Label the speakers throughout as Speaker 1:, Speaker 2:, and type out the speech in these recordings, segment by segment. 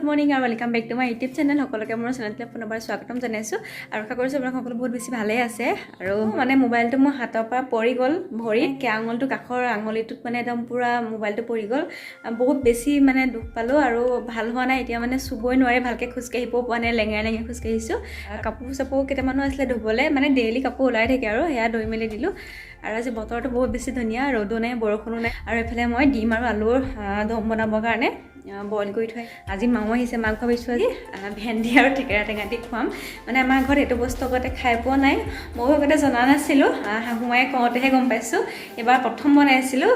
Speaker 1: Morning আৰু welcome back to my YouTube channel. সকলোকে মোৰ চেনেলটোলৈ পুনৰবাৰ স্বাগতম জনাইছোঁ আৰু আশা কৰিছোঁ আপোনালোক সকলো বহুত বেছি ভালেই আছে। আৰু মানে মোবাইলটো মোৰ হাতৰ পৰা পৰি গ'ল, ভৰিত আঙুলটো কাষৰ আঙুলিটোত মানে একদম পূৰা মোবাইলটো পৰি গ'ল। বহুত বেছি মানে দুখ পালোঁ আৰু ভাল হোৱা নাই। এতিয়া মানে চুবই নোৱাৰি, ভালকৈ খোজকাঢ়িবও পোৱা নাই, লেঙেৰাই লেঙেৰাই খোজকাঢ়িছোঁ। কাপোৰ চাপোৰ কেইটামানো আছিলে ধুবলৈ, মানে ডেইলি কাপোৰ ওলাই থাকে আৰু সেয়া ধুই মেলি দিলোঁ। আৰু আজি বতৰটো বহুত বেছি ধুনীয়া, ৰ'দো নাই বৰষুণো নাই। আৰু এইফালে মই ডিম আৰু আলুৰ দম বনাবৰ কাৰণে বইল কৰি থৈ আজি মাও আহিছে, মাক ভাবিছোঁ আজি ভেন্দি আৰু থেকেৰা টেঙা দি খুৱাম। মানে আমাৰ ঘৰত এইটো বস্তু আগতে খাই পোৱা নাই, ময়ো আগতে জনা নাছিলোঁ, শাহুমায়ে কওঁতেহে গম পাইছোঁ। এইবাৰ প্ৰথম বনাইছিলোঁ।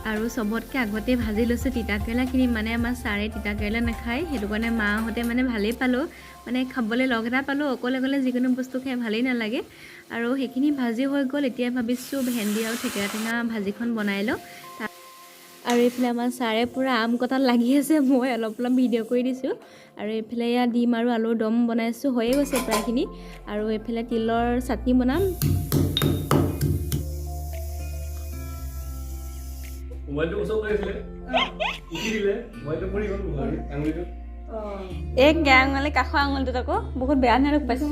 Speaker 1: আৰু চবতকৈ আগতে ভাজি লৈছোঁ তিতাকেৰেলাখিনি। মানে আমাৰ ছাৰে তিতাকেৰেলা নাখায়, সেইটো কাৰণে মাহঁতে মানে ভালেই পালোঁ, মানে খাবলৈ লগ এটা পালোঁ। অকলে অকলে যিকোনো বস্তু খাই ভালেই নালাগে। আৰু সেইখিনি ভাজি হৈ গ'ল। এতিয়া ভাবিছোঁ ভেন্দি আৰু থেকেৰা টেঙা ভাজিখন বনাই লওঁ। আৰু এইফালে আমাৰ ছাৰে পূৰা আম কটাত লাগি আছে, মই অলপ অলপ ভিডিঅ' কৰি দিছোঁ। আৰু এইফালে এয়া ডিম আৰু আলুৰ দম বনাইছোঁ, হৈয়ে গৈছে প্ৰায়খিনি। আৰু এইফালে তিলৰ চাটনি বনাম। এই আঙুলি কাষৰ আঙুলিটোত আকৌ বহুত বেয়া নেৰোগ পাইছোঁ।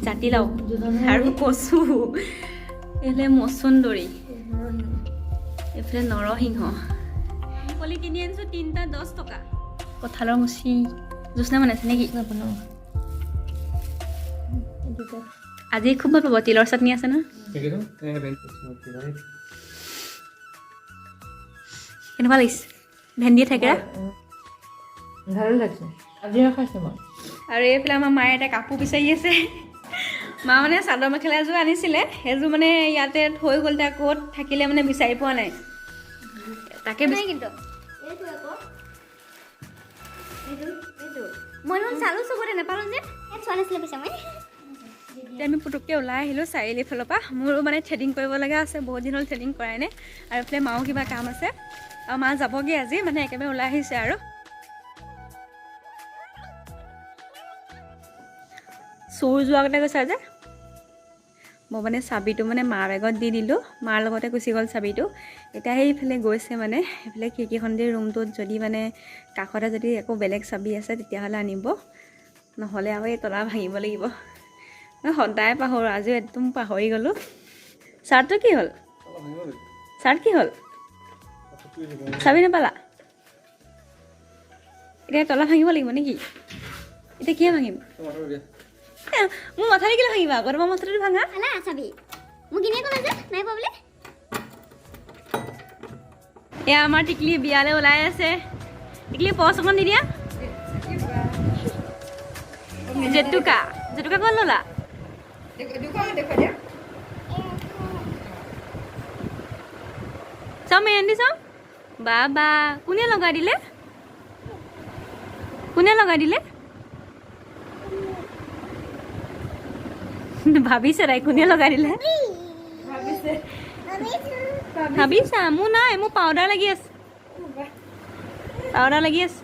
Speaker 1: জাতিলাও আৰু কচু, এইফালে মচন্দৰী, এইফালে নৰসিংহ। কলি কিনি আনিছোঁ 3টা 10 টকা। কঁঠালৰ মুচি জোচনা বনাইছে নেকি? আজি খুব ভাল পাব, তিলৰ চাটনি আছে ন। কেনেকুৱা লাগিছে ভেন্দি থেকেৰা?
Speaker 2: ভালো লাগছে, আজি খাইছোঁ মই।
Speaker 1: আৰু এইফালে আমাৰ মায়ে এটা কাপোৰ বিচাৰি আছে। মা মানে চাদৰ মেখেলা এযোৰ আনিছিলে, সেইযোৰ মানে ইয়াতে থৈ গ'ল, তাৰ ক'ত থাকিলে মানে বিচাৰি পোৱা নাই। তাকে কিন্তু মই চালোঁ চবতে নাপালোঁ যে চোৱা নাছিলে পিছে মই। এতিয়া আমি পুটুককৈ ওলাই আহিলোঁ চাৰিআলিৰ ফালৰ পৰা। মোৰো মানে থ্ৰেডিং কৰিব লগা আছে, বহুত দিন হ'ল থ্ৰেডিং কৰাই নাই। আৰু এইফালে মাও কিবা কাম আছে, আৰু মা যাবগৈ আজি, মানে একেবাৰে ওলাই আহিছে। আৰু চুৰ যোৱাৰ কথা কৈছা যে, মই মানে চাবিটো মানে মাৰ বেগত দি দিলোঁ, মাৰ লগতে গুচি গ'ল চাবিটো। এতিয়া সেইফালে গৈছে, মানে সেইফালে খিৰিকীখন দি ৰুমটোত যদি মানে কাষতে যদি একো বেলেগ চাবি আছে তেতিয়াহ'লে আনিব, নহ'লে আৰু এই তলা ভাঙিব লাগিব। মই সদায় পাহৰোঁ, আজিও একদম পাহৰি গ'লোঁ। চাৰ্টটো কি হ'ল? চাৰ্ট কি হ'ল? চাবি নাপালা? এতিয়া তলা ভাঙিব লাগিব নেকি? এতিয়া কিয় ভাঙিম? মোৰ মাথাটো কেলৈ ভাঙিবা? আগতে মই মাথাটো ভাঙা চাবি মোক কিনে ক'লে যে নাই পোৱা বোলে। এয়া আমাৰ টিকলি বিয়ালৈ ওলাই আছে। টিকলি পচ অকণ দি দিয়া। জেতুকা জেতুকা ক'ত ল'লা? চাওঁ মেহেন্দি চাওঁ। বাবা কোনে লগাই দিলে? কোনে লগাই দিলে? ভাবিছে তাই কোনে লগাই দিলে? ভাবিছা? মোৰ নাই, মোৰ পাউডাৰ লাগি আছে, পাউডাৰ লাগি আছে।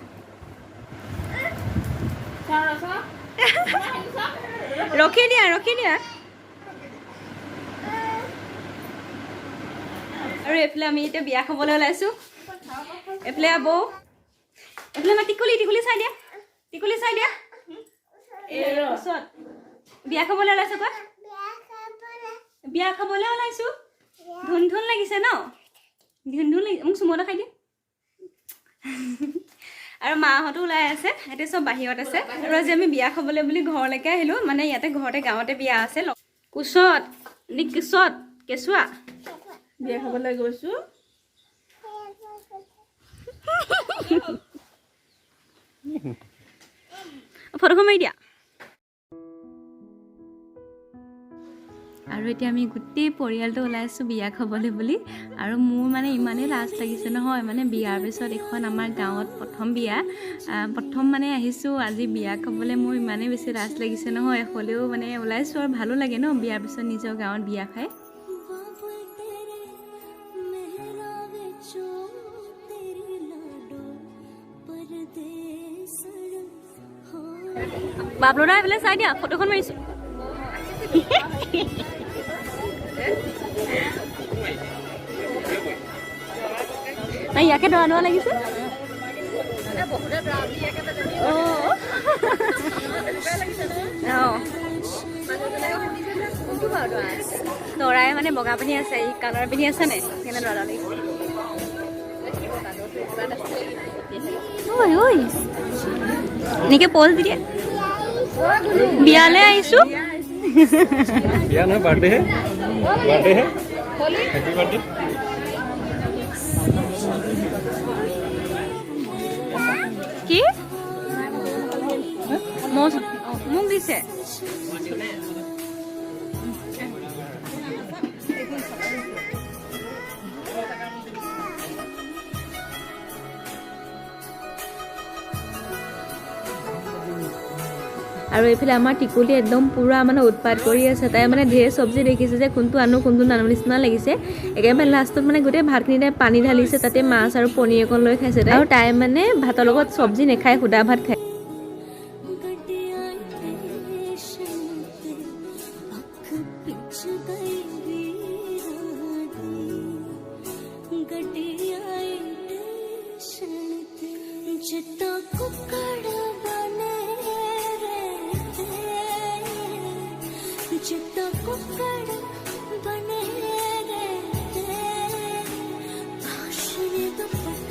Speaker 1: ৰখি দিয়া ৰখি দিয়া। আৰু এইফালে আমি এতিয়া বিয়া খাবলৈ ওলাইছোঁ। এইফালে বৌ, এইফালে আমাৰ টিকুলি, টিকুলি চাই দিয়া, টিকুলি চাই দিয়া। ওচৰত বিয়া খাবলৈ ওলাইছোঁ। কোৱা বিয়া খাবলৈ ওলাইছোঁ। ধুন ধুন লাগিছে ন? ধুন ধুন লাগিছে, মোক চুমু এটা খাই দিয়া। আৰু মাহঁতো ওলাই আছে, এতিয়া চব বাহিৰত আছে। আৰু আজি আমি বিয়া খাবলৈ বুলি ঘৰলৈকে আহিলোঁ, মানে ইয়াতে ঘৰতে গাঁৱতে বিয়া আছে। কোচত কোচত কেঁচুৱা বিয়া খাবলৈ গৈছোঁ। ফটোখন মাৰি দিয়া। আৰু এতিয়া আমি গোটেই পৰিয়ালটো ওলাইছোঁ বিয়া খাবলৈ বুলি। আৰু মোৰ মানে ইমানেই লাজ লাগিছে নহয়, মানে বিয়াৰ পিছত এইখন আমাৰ গাঁৱত প্ৰথম বিয়া, প্ৰথম মানে আহিছোঁ আজি বিয়া খাবলৈ। মোৰ ইমানেই বেছি লাজ লাগিছে নহয়, হ'লেও মানে ওলাইছোঁ আৰু ভালো লাগে ন বিয়াৰ পিছত নিজৰ গাঁৱত বিয়া খাই। বাবলুদা এইফালে চাই দিয়া, ফটোখন মাৰিছোঁ। ইয়াকে দৰা দৰা লাগিছে। তৰাই মানে বগা পিন্ধি আছে, ই কালাৰ পিন্ধি আছে নে কেনে ল'ৰা লাগিছে। ঐ এনেকে পজ দি দিয়ে। বিয়ালৈ আহিছো।
Speaker 3: বিয়া নহয়, বাৰ্থডে হে, বাৰ্থডে হে, হেপী বাৰ্থডে।
Speaker 1: কি মোক দিছে। আৰু এইফালে আমাৰ টিকুলি একদম পুৰা মানে উৎপাত কৰি আছে। তাই মানে ঢেৰ চব্জি দেখিছে যে কোনটো আনো কোনটো নানো নিচিনা লাগিছে। একেবাৰে লাষ্টত মানে গোটেই ভাতখিনিতে পানী ঢালিছে, তাতে মাছ আৰু পনীৰ অকণ লৈ খাইছে। আৰু তাই মানে ভাতৰ লগত চব্জি নাখায়, সুদা ভাত খায়।